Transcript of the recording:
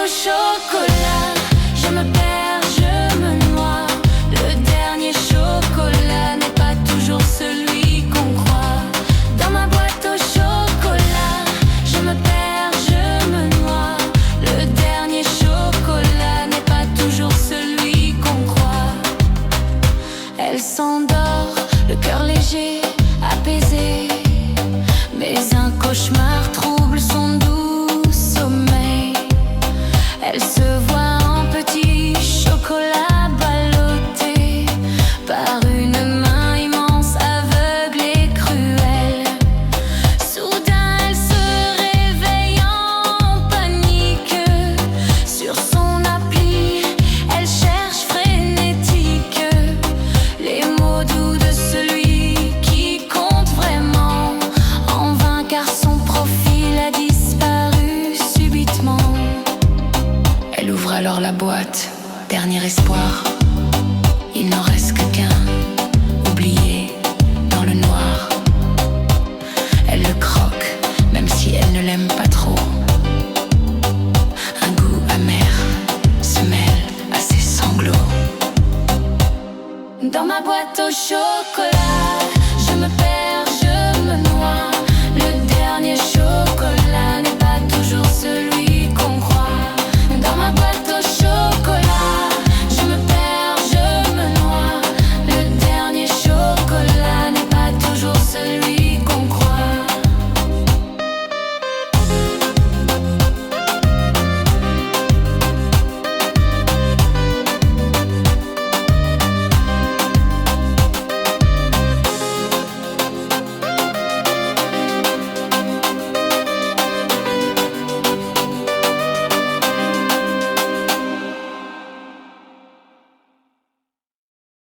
au chocolat, je me perds, je me noie. Le dernier chocolat n'est pas toujours celui qu'on croit. Dans ma boîte au chocolat, je me perds, je me noie. Le dernier chocolat n'est pas toujours celui qu'on croit. Elle s'endort, le cœur léger, apaisé, mais un cauchemar trouble son doux sommeil. Elle se voit en petit chocolat ballotté par une main immense, aveugle et cruelle. Soudain elle se réveille en panique. Sur son appli, elle cherche frénétique les mots doux de celui qui compte vraiment. En vain car son profil a disparu subitement. Elle ouvre alors la boîte, dernier espoir. Il n'en reste que qu'un, oublié dans le noir. Elle le croque, même si elle ne l'aime pas trop. Un goût amer se mêle à ses sanglots. Dans ma boîte au chocolat,